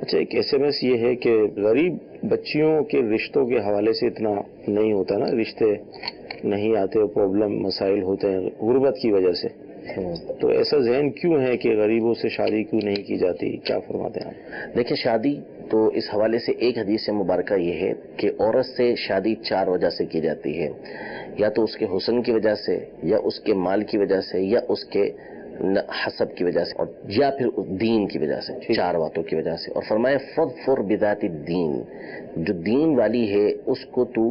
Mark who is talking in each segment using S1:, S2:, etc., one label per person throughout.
S1: اچھا، ایک S M S یہ ہے کہ غریب بچیوں کے رشتوں کے حوالے سے اتنا نہیں ہوتا نا، رشتے نہیں آتے، پرابلم مسائل ہوتے ہیں غربت کی وجہ سے، تو ایسا ذہن کیوں ہے کہ غریبوں سے شادی کیوں نہیں کی جاتی؟ کیا فرماتے ہیں آپ؟
S2: دیکھیں، شادی تو اس حوالے سے ایک حدیث مبارکہ یہ ہے کہ عورت سے شادی 4 وجہ سے کی جاتی ہے، یا تو اس کے حسن کی وجہ سے، یا اس کے مال کی وجہ سے، یا اس کے حسب کی وجہ سے، اور یا پھر دین کی وجہ سے، 4 باتوں کی وجہ سے۔ اور فرمایا فَظْفَرْ بِذَاتِ الدِّین، جو دین والی ہے اس کو تو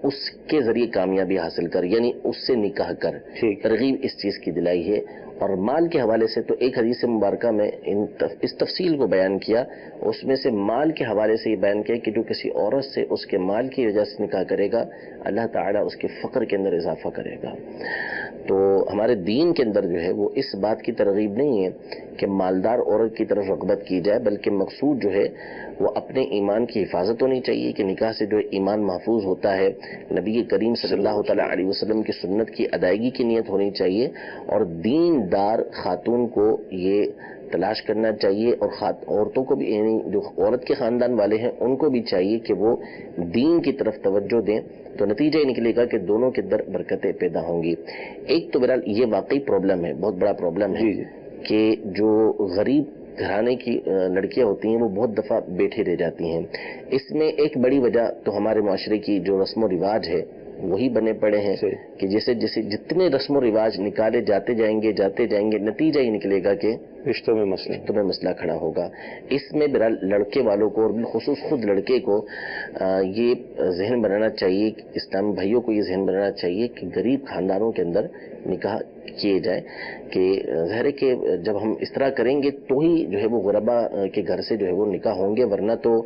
S2: اس کے ذریعے کامیابی حاصل کر، یعنی اس سے نکاح کر۔ ترغیب اس چیز کی دلائی ہے۔ اور مال کے حوالے سے تو ایک حدیث مبارکہ میں اس تفصیل کو بیان کیا، اس میں سے مال کے حوالے سے یہ بیان کیا کہ جو کسی عورت سے اس کے مال کی وجہ سے نکاح کرے گا، اللہ تعالیٰ اس کے فقر کے اندر اضافہ کرے گا۔ تو ہمارے دین کے اندر جو ہے وہ اس بات کی ترغیب نہیں ہے کہ مالدار عورت کی طرف رغبت کی جائے، بلکہ مقصود جو ہے وہ اپنے ایمان کی حفاظت ہونی چاہیے کہ نکاح سے جو ایمان محفوظ ہوتا ہے، نبی کریم صلی اللہ تعالیٰ علیہ وسلم کی سنت کی ادائیگی کی نیت ہونی چاہیے، اور دین دار خاتون کو یہ تلاش کرنا چاہیے، اور عورتوں کو بھی، یعنی جو عورت کے خاندان والے ہیں ان کو بھی چاہیے کہ وہ دین کی طرف توجہ دیں، تو نتیجہ یہ نکلے گا کہ دونوں کے اندر برکتیں پیدا ہوں گی۔ ایک تو بہرحال یہ واقعی پرابلم ہے، بہت بڑا پرابلم ہے کہ جو غریب گھرانے کی لڑکیاں ہوتی ہیں وہ بہت دفعہ بیٹھے رہ جاتی ہیں۔ اس میں ایک بڑی وجہ تو ہمارے معاشرے کی جو رسم و رواج ہے وہی بنے پڑے ہیں کہ جیسے جتنے رسم و رواج نکالے جاتے جائیں گے، نتیجہ یہ نکلے گا کہ
S1: رشتوں میں
S2: مسئلہ کھڑا ہوگا۔ اس میں بہرحال لڑکے والوں کو، اور بالخصوص خود لڑکے کو یہ ذہن بنانا چاہیے، اسلامی بھائیوں کو یہ ذہن بنانا چاہیے کہ غریب خاندانوں کے اندر نکاح کیے جائے، کہ ظاہر ہے کہ جب ہم اس طرح کریں گے تو ہی جو ہے وہ غربا کے گھر سے جو ہے وہ نکاح ہوں گے، ورنہ تو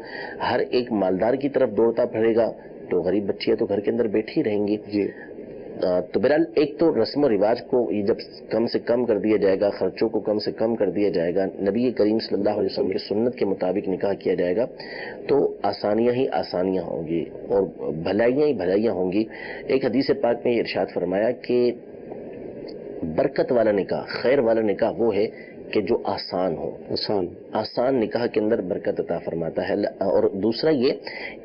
S2: ہر ایک مالدار کی طرف دوڑتا پھرے گا تو غریب بچیاں تو گھر کے اندر بیٹھی رہیں گی۔ تو بہرحال ایک تو رسم و رواج کو یہ جب کم سے کم کر دیا جائے گا، خرچوں کو کم سے کم کر دیا جائے گا، نبی کریم صلی اللہ علیہ وسلم کی سنت کے مطابق نکاح کیا جائے گا، تو آسانیاں ہی آسانیاں ہوں گی اور بھلائیاں ہی بھلائیاں ہوں گی۔ ایک حدیث پاک میں یہ ارشاد فرمایا کہ برکت والا نکاح، خیر والا نکاح وہ ہے کہ جو آسان نکاح کے اندر برکت عطا فرماتا ہے۔ اور دوسرا یہ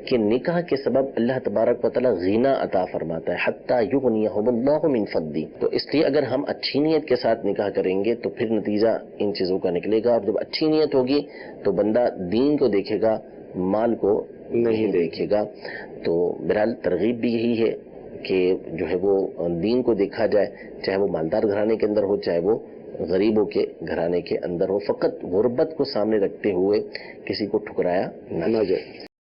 S2: کہ نکاح کے سبب اللہ تبارک و تعالی غنا عطا فرماتا ہے، حتی یغنیہم اللہ من فضلہ۔ تو اس لیے اگر ہم اچھی نیت کے ساتھ نکاح کریں گے تو پھر نتیجہ ان چیزوں کا نکلے گا، اور جب اچھی نیت ہوگی تو بندہ دین کو دیکھے گا، مال کو نہیں دیکھے گا۔ تو بہرحال ترغیب بھی یہی ہے کہ جو ہے وہ دین کو دیکھا جائے، چاہے وہ مالدار گھرانے کے اندر ہو، چاہے وہ غریبوں کے گھرانے کے اندر ہو، فقط غربت کو سامنے رکھتے ہوئے کسی کو ٹھکرایا نہ جائے۔